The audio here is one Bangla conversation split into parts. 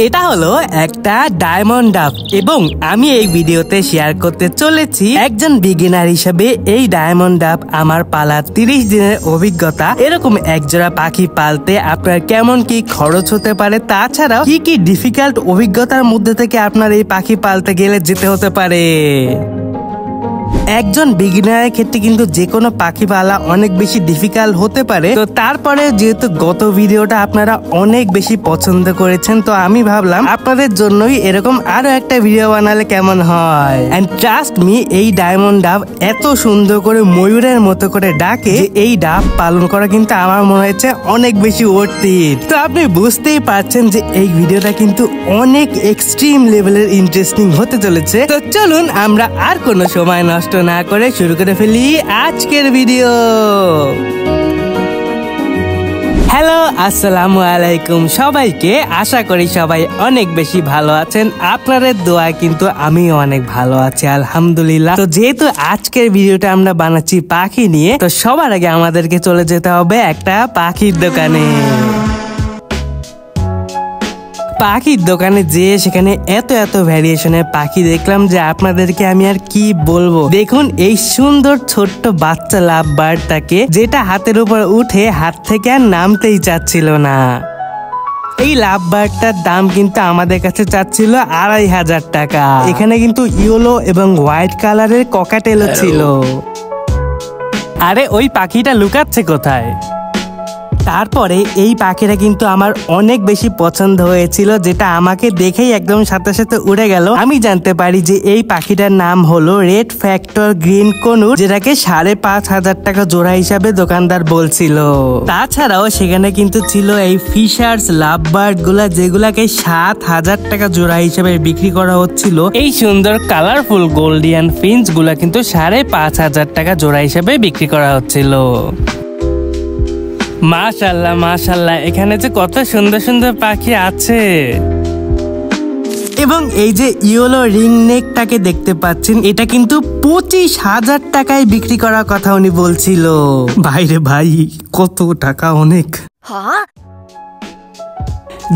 এটা হলো একটা ডায়মন্ড ডাব এবং আমি এই ভিডিওতে শেয়ার করতে চলেছি একজন বিগিনার হিসেবে এই ডায়মন্ড ডাব আমার পালা 30 দিনের অভিজ্ঞতা। এরকম একজোড়া পাখি পালতে আপনার কেমন কি খরচ হতে পারে, তাছাড়াও কি কি ডিফিকাল্ট অভিজ্ঞতার মধ্যে থেকে আপনার এই পাখি পালতে গেলে যেতে হতে পারে। একজন বিগিনারের ক্ষেত্রে কিন্তু যে কোনো পাখি পালা অনেক বেশি ডিফিকাল্ট হতে পারে, তো তারপরে যেহেতু গত ভিডিওটা আপনারা অনেক বেশি পছন্দ করেছেন, তো আমি ভাবলাম আপনাদের জন্যই এরকম আরো একটা ভিডিও বানালে কেমন হয়। এন্ড ট্রাস্ট মি, এই ডায়মন্ড ডাব এত সুন্দর করে ময়ূরের মতো করে ডাকে যে এই ডাব পালন করা কিন্তু আমার মনে হয়েছে অনেক বেশি ওয়ার্থিট। তো আপনি বুঝতেই পারছেন যে এই ভিডিওটা কিন্তু অনেক এক্সট্রিম লেভেলের ইন্টারেস্টিং হতে চলেছে। তো চলুন আমরা আর কোনো সময় নষ্ট না করে শুরু করে ফেলি আজকের ভিডিও। হ্যালো, আসসালামু আলাইকুম সবাইকে। আশা করি সবাই অনেক বেশি ভালো আছেন। আপনাদের দোয়ায় কিন্তু আমি অনেক ভালো আছি আলহামদুলিল্লাহ। তো যেহেতু আজকের ভিডিওটা আমরা বানাচ্ছি পাখি নিয়ে, তো সবার আগে আমাদেরকে চলে যেতে হবে একটা পাখির দোকানে। পাখির দোকানে যেয়ে সেখানে এত এত ভ্যারিয়েশনের পাখি দেখলাম যে আপনাদেরকে আমি আর কি বলবো। দেখুন এই সুন্দর ছোট্ট বাচ্চা লাভ বার্ডটাকে, যেটা হাতের উপর উঠে হাত থেকে আর নামতেই চাচ্ছিল না। এই লাভ বার্ডটার দাম কিন্তু আমাদের কাছে চাচ্ছিল 2500 টাকা। এখানে কিন্তু ইয়েলো এবং হোয়াইট কালারের ককাটেলও ছিল। আরে ওই পাখিটা লুকাচ্ছে কোথায়? তারপরে এই পাখিটা কিন্তু আমার অনেক বেশি পছন্দ হয়েছিল, যেটা আমাকে দেখেই একদম সাথে সাথে উড়ে গেল। আমি জানতে পারি যে এই পাখিটার নাম হলো রেড ফ্যাক্টর গ্রিন কনুর, যেটাকে 5,500 টাকা জোড়া হিসাবে দোকানদার বলছিল। তাছাড়াও সেখানে কিন্তু ছিল এই ফিশার্স লাভ বার্ড গুলা, যেগুলাকে 7,000 টাকা জোড়া হিসাবে বিক্রি করা হচ্ছিল। এই সুন্দর কালারফুল গোল্ডিয়ান ফিঞ্চ গুলা কিন্তু 5,500 টাকা জোড়া হিসাবে বিক্রি করা হচ্ছিল। মাশাআল্লাহ মাশাআল্লাহ, এখানে যে কত সুন্দর সুন্দর পাখি আছে। এবং এই যে ইয়েলো রিং নেকটাকে দেখতে পাচ্ছেন, এটা কিন্তু 25,000 টাকায় বিক্রি করার কথা উনি বলছিল। ভাইরে ভাই, কত টাকা, অনেক।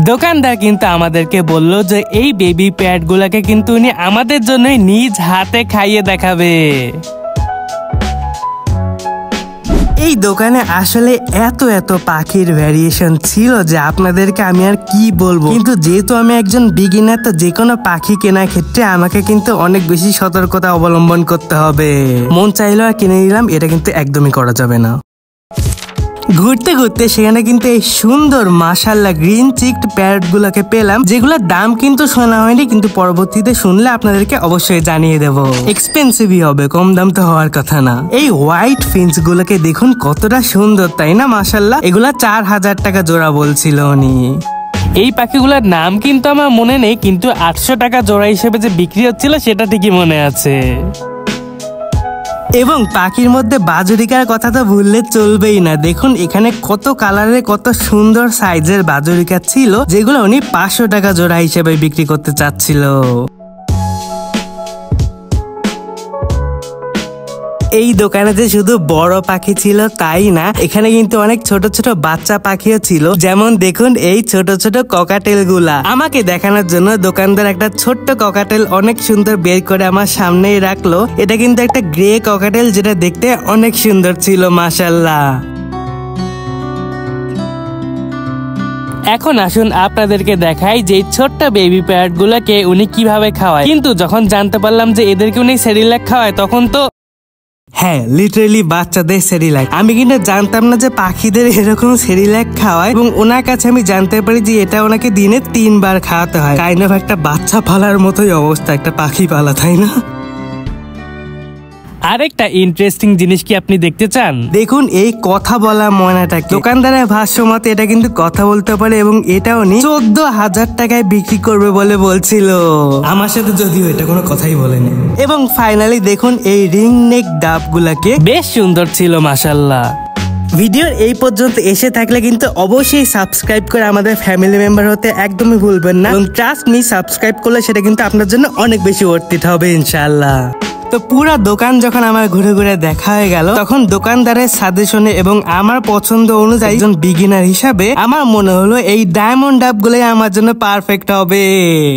দোকানদার কিন্তু আমাদেরকে বলল যে এই বেবি প্যাড গুলাকে কিন্তু উনি আমাদের জন্যই নিজ হাতে খাইয়ে দেখাবে। এই দোকানে আসলে এত এত পাখির ভ্যারিয়েশন ছিল যে আপনাদেরকে আমি আর কি বলবো। কিন্তু যেহেতু আমি একজন বিগিনার, তো যে কোনো পাখি কেনার ক্ষেত্রে আমাকে কিন্তু অনেক বেশি সতর্কতা অবলম্বন করতে হবে। মন চাইলো আর কিনে নিলাম, এটা কিন্তু একদমই করা যাবে না। ঘুরতে ঘুরতে সেখানে কিন্তু এই সুন্দর মাশাআল্লাহ গ্রিন চিকড প্যারট গুলাকে পেলাম, যেগুলোর দাম কিন্তু শোনা হয়নি, কিন্তু পরবর্তীতে শুনলে আপনাদেরকে অবশ্যই জানিয়ে দেব। এক্সপেন্সিভই হবে, কম দাম তো হওয়ার কথা না। এই হোয়াইট ফিঞ্চ গুলোকে দেখুন কতটা সুন্দর, তাই না? মাশাআল্লাহ, এগুলা 4,000 টাকা জোড়া বলছিল উনি। এই পাখিগুলোর নাম কিন্তু আমার মনে নেই, কিন্তু 800 টাকা জোড়া হিসেবে যে বিক্রি হচ্ছিল সেটা ঠিকই মনে আছে। এবং পাখির মধ্যে বাজুরিকার কথা তো ভুললে চলবেই না। দেখুন এখানে কত কালারের কত সুন্দর সাইজের বাজুরিকা ছিল, যেগুলো উনি 500 টাকা জোড়া হিসেবে বিক্রি করতে চাচ্ছিল। এই দোকানে যে শুধু বড় পাখি ছিল তাই না, এখানে কিন্তু অনেক ছোট ছোট বাচ্চা পাখিও ছিল। যেমন দেখুন এই ছোট ছোট ককাটেল গুলা। আমাকে দেখানোর জন্য দোকানদার একটা ছোট্ট ককাটেল অনেক সুন্দর বের করে আমার সামনেই রাখলো। এটা কিন্তু একটা গ্রে ককাটেল, যেটা দেখতে অনেক সুন্দর ছিল মাশাআল্লাহ। এখন আসুন আপনাদেরকে দেখাই যে ছোট্ট বেবি প্যারট গুলাকে উনি কিভাবে খাওয়ায়। কিন্তু যখন জানতে পারলাম যে এদেরকে উনি সেরিল্যাক খাওয়ায়, তখন তো হ্যাঁ, লিটারেলি বাচ্চাদের সেরিল্যাক। আমি কিন্তু জানতাম না যে পাখিদের এরকম সেরিল্যাক খাওয়ায়, এবং ওনার কাছে আমি জানতে পারি যে এটা ওনাকে দিনে 3 বার খাওয়াতে হয়। কাইন্ড অফ একটা বাচ্চা পালার মতোই অবস্থা, একটা পাখি পালা, তাই না? আরেকটা ইন্টারেস্টিং জিনিস কি আপনি দেখতে চান? দেখুন এই কথা বলা ময়নাটা, দোকানদারের ভাষ্য মতে এটা কিন্তু কথা বলতে পারে, এবং এটা উনি 14,000 টাকায় বিক্রি করবে বলে বলছিল। আমার সাথে যদিও এটা কোনো কথাই বলেনি। এবং ফাইনালি দেখুন এই রিং নেক ডাব গুলাকে বেশ সুন্দর ছিল মাশাআল্লাহ। ভিডিওর এই পর্যন্ত এসে থাকলে কিন্তু অবশ্যই সাবস্ক্রাইব করে আমাদের ফ্যামিলি মেম্বার হতে একদমই ভুলবেন না। এবং ট্রাস্ট মি, সাবস্ক্রাইব করলে সেটা কিন্তু আপনার জন্য অনেক বেশি ওয়ার্থ ইট হবে ইনশাআল্লাহ। তো পুরো দোকান যখন আমার ঘুরে ঘুরে দেখা হয়ে গেল, তখন দোকানদারের সাজেশনে এবং আমার পছন্দ অনুযায়ী একজন বিগিনার হিসাবে আমার মনে হলো এই ডায়মন্ড ডাব গুলোই আমার জন্য পারফেক্ট হবে।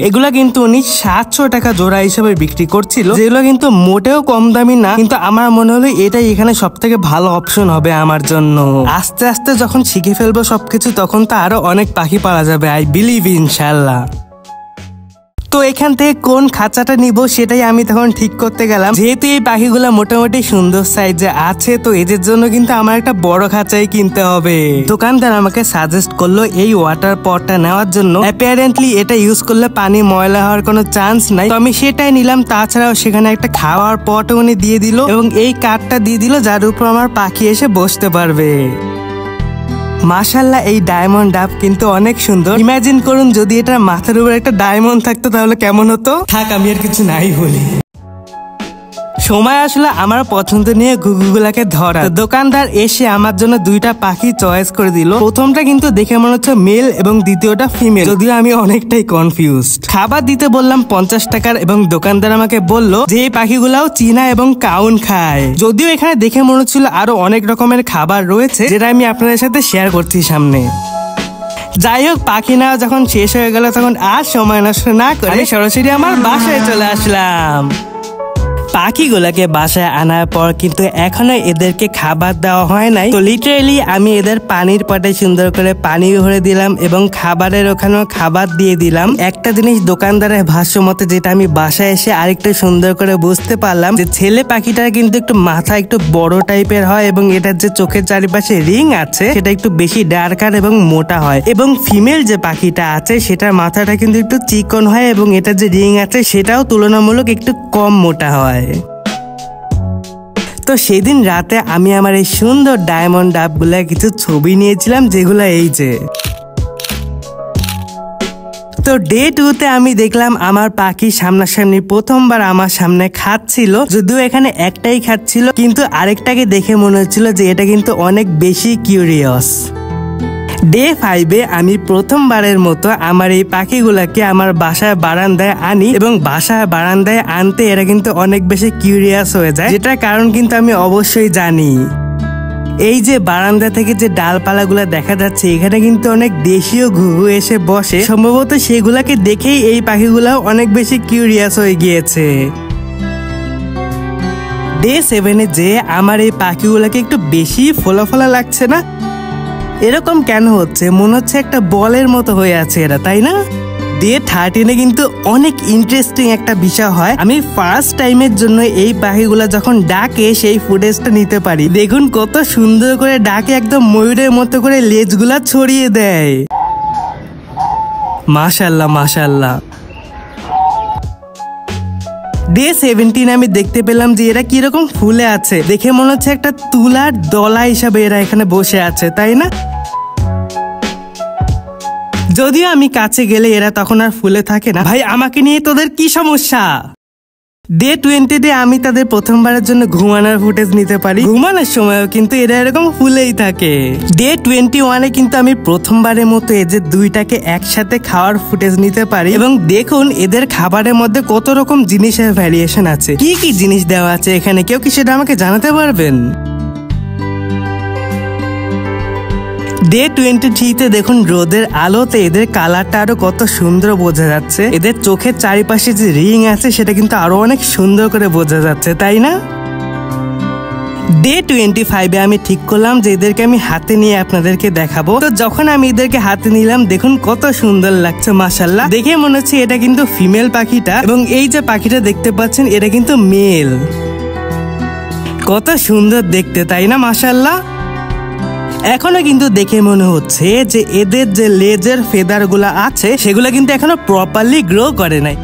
এগুলা কিন্তু উনি 700 টাকা জোড়া হিসেবে বিক্রি করছিল, যেগুলো কিন্তু মোটেও কম দামি না, কিন্তু আমার মনে হলো এটাই এখানে সব থেকে ভালো অপশন হবে আমার জন্য। আস্তে আস্তে যখন শিখে ফেলবো সবকিছু, তখন তো আরো অনেক পাখি পাওয়া যাবে, আই বিলিভ ইনশাল্লাহ। তো এখান থেকে কোন খাঁচাটা নিব সেটাই আমি তখন ঠিক করতে গেলাম। যেহেতু এই পাখিগুলো মোটামুটি সুন্দর সাইজে আছে, তো এদের জন্য কিন্তু আমার একটা বড় খাঁচাই কিনতে হবে। দোকানদার আমাকে সাজেস্ট করলো এই ওয়াটার পটটা নেওয়ার জন্য। অ্যাপারেন্টলি এটা ইউজ করলে পানি ময়লা হওয়ার কোনো চান্স নাই, তো আমি সেটাই নিলাম। তাছাড়াও সেখানে একটা খাওয়ার পট উনি দিয়ে দিল এবং এই কাঠটা দিয়ে দিল যার উপর আমার পাখি এসে বসতে পারবে। মাশাআল্লাহ, এই ডায়মন্ড ডাব কিন্তু অনেক সুন্দর। ইমাজিন করুন যদি এটার মাথার উপর একটা ডায়মন্ড থাকতো তাহলে কেমন হতো। থাক, আমি আর কিছু নাই বলি। সময় আসলে আমার পছন্দ নিয়ে ঘুঘুগুলাকে ধরা। দোকানদার এসে আমার জন্য দুইটা পাখি চয়েস করে দিল। প্রথমটা কিন্তু দেখে মনে হচ্ছে মেল এবং দ্বিতীয়টা ফিমেল, যদিও আমি অনেকটাই কনফিউজড। খাবার দিতে বললাম 50 টাকার এবং দোকানদার আমাকে বলল যে এই পাখিগুলাও চীনা এবং কাউন খায়। যদিও এখানে দেখে মনে হচ্ছিল আরো অনেক রকমের খাবার রয়েছে, যেটা আমি আপনাদের সাথে শেয়ার করছি সামনে। যাই হোক, পাখি নেওয়া যখন শেষ হয়ে গেল, তখন আর সময় নষ্ট না করে আমি সরাসরি আমার বাসায় চলে আসলাম। পাখিগুলোকে বাসায় আনার পর কিন্তু এখনো এদেরকে খাবার দেওয়া হয় নাই, তো লিটারেলি আমি এদের পানির পটে সুন্দর করে পানি ভরে দিলাম এবং খাবারের ওখানেও খাবার দিয়ে দিলাম। একটা জিনিস দোকানদারের ভাষ্য মতে যেটা আমি বাসায় এসে আরেকটু সুন্দর করে বুঝতে পারলাম, যে ছেলে পাখিটার কিন্তু একটু মাথা একটু বড় টাইপের হয় এবং এটার যে চোখের চারিপাশে রিং আছে সেটা একটু বেশি ডার্কার এবং মোটা হয়, এবং ফিমেল যে পাখিটা আছে সেটার মাথাটা কিন্তু একটু চিকন হয় এবং এটার যে রিং আছে সেটাও তুলনামূলক একটু কম মোটা হয়। তো সেদিন রাতে আমি আমার এই সুন্দর ডায়মন্ড ডাবগুলা কিছু ছবি নিয়েছিলাম, যেগুলো এই যে। তো ডে 2তে আমি দেখলাম আমার পাখি সামনাসামনি প্রথমবার আমার সামনে খাচ্ছিল। যদিও এখানে একটাই খাচ্ছিল, কিন্তু আরেকটাকে দেখে মনে হচ্ছিল যে এটা কিন্তু অনেক বেশি কিউরিয়াস। ডে 5-এ আমি প্রথমবারের মতো আমার এই পাখিগুলাকে আমার বাসার বারান্দায় আনি এবং বাসার বারান্দায় আনতে এরা কিন্তু অনেক বেশি কিউরিয়াস হয়ে যায়, যেটার কারণ কিন্তু আমি অবশ্যই জানি। এই যে বারান্দা থেকে যে ডালপালাগুলা দেখা যাচ্ছে, এখানে কিন্তু অনেক দেশীয় ঘুঘু এসে বসে, সম্ভবত সেগুলাকে দেখেই এই পাখিগুলাও অনেক বেশি কিউরিয়াস হয়ে গিয়েছে। ডে 7-এ যে আমার এই পাখিগুলাকে একটু বেশি ফোলা লাগছে না? এরকম কেন হচ্ছে? মনে হচ্ছে একটা বলের মতো হয়ে আছে এরা, তাই না? ডে 13-এ কিন্তু অনেক ইন্টারেস্টিং একটা বিষয় হয়। আমি ফার্স্ট টাইমের জন্য এই পাখিগুলা যখন ডাকে সেই ফুটেজটা নিতে পারি। দেখুন কত সুন্দর করে ডাকে, একদম ময়ূরের মতো করে লেজগুলা ছড়িয়ে দেয়। মাশাআল্লাহ মাশাআল্লাহ। ডে 17 আমি দেখতে পেলাম যে এরা কিরকম ফুলে আছে। দেখে মনে হচ্ছে একটা তুলার দলা হিসাবে এরা এখানে বসে আছে, তাই না? যদিও আমি কাছে গেলে এরা তখন আর ফুলে থাকে না। ভাই, আমাকে নিয়ে তোদের কি সমস্যা? ডে 20-তে আমি তাদের প্রথমবারের জন্য ঘুমানোর ফুটেজ নিতে পারি। ঘুমানোর সময়ও কিন্তু এরা এরকম ফুলেই থাকে। ডে 21-এ কিন্তু আমি প্রথমবারের মতো এদের দুইটাকে একসাথে খাওয়ার ফুটেজ নিতে পারি এবং দেখুন এদের খাবারের মধ্যে কত রকম জিনিসের ভ্যারিয়েশন আছে। কি কি জিনিস দেওয়া আছে এখানে, কেউ কি সেটা আমাকে জানাতে পারবেন? ডে 23-তে দেখুন রোদের আলোতে এদের কালারটা আরো কত সুন্দর বোঝা যাচ্ছে। এদের চোখের চারিপাশে যে রিং আছে সেটা কিন্তু আরো অনেক সুন্দর করে বোঝা যাচ্ছে, তাই না? ডে 25-এ আমি ঠিক করলাম যে এদেরকে আমি হাতে নিয়ে আপনাদেরকে দেখাবো। তো যখন আমি এদেরকে হাতে নিলাম, দেখুন কত সুন্দর লাগছে মাশাআল্লাহ। দেখে মনে হচ্ছে এটা কিন্তু ফিমেল পাখিটা, এবং এই যে পাখিটা দেখতে পাচ্ছেন এটা কিন্তু মেল। কত সুন্দর দেখতে, তাই না? মাশাআল্লাহ। এখনো কিন্তু দেখে মনে হচ্ছে যে এদের যে লেজের ফেদার গুলা আছে সেগুলা কিন্তু এখনো প্রপারলি গ্রো করে নাই।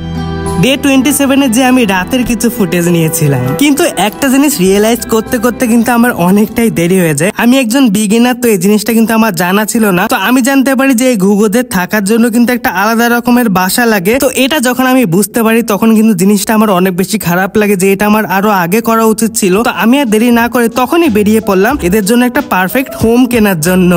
ডে 27-এ যে আমি রাতের কিছু ফুটেজ নিয়েছিলাম, কিন্তু একটা জিনিস রিয়েলাইজ করতে করতে কিন্তু আমার অনেকটাই দেরি হয়ে যায়। আমি একজন বিগিনার, তো এই জিনিসটা কিন্তু আমার জানা ছিল না। তো আমি জানতে পারি যে এই ঘুঘুদের থাকার জন্য কিন্তু একটা আলাদা রকমের বাসা লাগে। তো এটা যখন আমি বুঝতে পারি তখন কিন্তু জিনিসটা আমার অনেক বেশি খারাপ লাগে যে এটা আমার আরো আগে করা উচিত ছিল। তো আমি আর দেরি না করে তখনই বেরিয়ে পড়লাম এদের জন্য একটা পারফেক্ট হোম কেনার জন্য।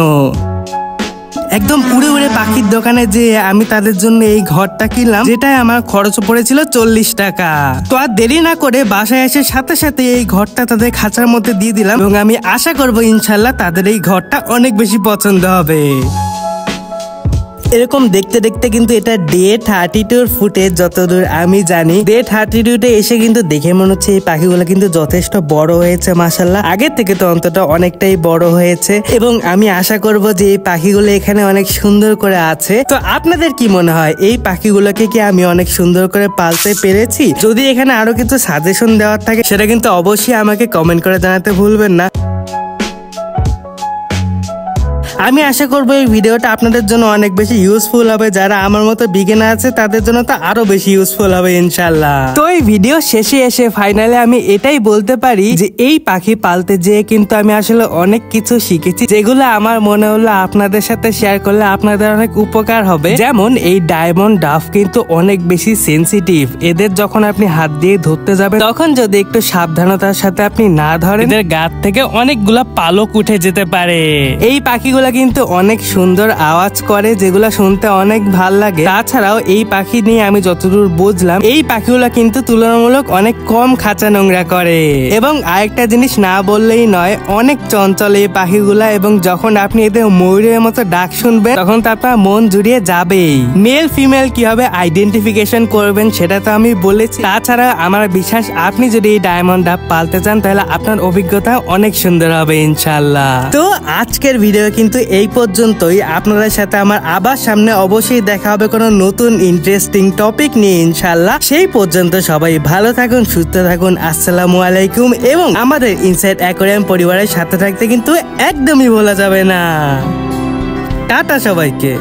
একদম উড়ে উড়ে পাখির দোকানে যে আমি তাদের জন্য এই ঘরটা কিনলাম, যেটাই আমার খরচ পড়েছিল 40 টাকা। তো আর দেরি না করে বাসায় এসে সাথে সাথে এই ঘরটা তাদের খাঁচার মধ্যে দিয়ে দিলাম এবং আমি আশা করবো ইনশাল্লাহ তাদের এই ঘরটা অনেক বেশি পছন্দ হবে। এরকম দেখতে দেখতে কিন্তু এটা ডে 32 ফুটেজ, যতদূর আমি জানি। ডে 32 এসে কিন্তু দেখে মনে হচ্ছে এই পাখিগুলো কিন্তু যথেষ্ট বড় হয়েছে মাশাআল্লাহ, আগের থেকে তো অন্তত অনেকটাই বড় হয়েছে এবং আমি আশা করব যে এই পাখিগুলো এখানে অনেক সুন্দর করে আছে। তো আপনাদের কি মনে হয় এই পাখিগুলোকে কি আমি অনেক সুন্দর করে পালতে পেরেছি? যদি এখানে আরো কিছু সাজেশন দেওয়ার থাকে সেটা কিন্তু অবশ্যই আমাকে কমেন্ট করে জানাতে ভুলবেন না। আমি আশা করবো এই ভিডিওটা আপনাদের জন্য অনেক বেশি ইউজফুল হবে, যারা আমার মতো বিগিনার আছে তাদের জন্য তো আরো বেশি ইউজফুল হবে ইনশাল্লাহ। তো এই ভিডিও শেষে এসে ফাইনালি আমি এটাই বলতে পারি যে এই পাখি পালতে যেয়ে কিন্তু আমি আসলে অনেক কিছু শিখেছি, যেগুলো আমার মনে হলো আপনাদের সাথে শেয়ার করলে আপনাদের অনেক উপকার হবে। যেমন এই ডায়মন্ড ডাফ কিন্তু অনেক বেশি সেনসিটিভ, এদের যখন আপনি হাত দিয়ে ধরতে যাবেন তখন যদি একটু সাবধানতার সাথে আপনি না ধরেন এদের গাত থেকে অনেকগুলা পালক উঠে যেতে পারে। এই পাখিগুলা কিন্তু অনেক সুন্দর আওয়াজ করে, যেগুলো শুনতে অনেক ভাল লাগে। তাছাড়াও এই পাখি নিয়ে আমি যতদূর বুঝলাম এই পাখিগুলা কিন্তু তুলনামূলক অনেক কম খাঁচা নোংরা করে। এবং আরেকটা জিনিস না বললেই নয়, অনেক চঞ্চল এই পাখিগুলা এবং যখন আপনি এদের ময়ূরের মতো ডাক শুনবেন তখন তো আপনার মন জুড়িয়ে যাবেই। মেল ফিমেল কিভাবে আইডেন্টিফিকেশন করবেন সেটা তো আমি বলেছি। তাছাড়া আমার বিশ্বাস আপনি যদি এই ডায়মন্ড ডাব পালতে চান তাহলে আপনার অভিজ্ঞতা অনেক সুন্দর হবে ইনশাল্লাহ। তো আজকের ভিডিও কিন্তু এই পর্যন্তই। আপনাদের সাথে আমার আবার সামনে অবশ্যই দেখা হবে কোনো নতুন ইন্টারেস্টিং টপিক নিয়ে ইনশাল্লাহ। সেই পর্যন্ত সবাই ভালো থাকুন, সুস্থ থাকুন। আসসালামু আলাইকুম। এবং আমাদের ইনসাইড অ্যাকোয়ারিয়াম পরিবারের সাথে থাকতে কিন্তু একদমই ভোলা যাবে না। টাটা সবাইকে।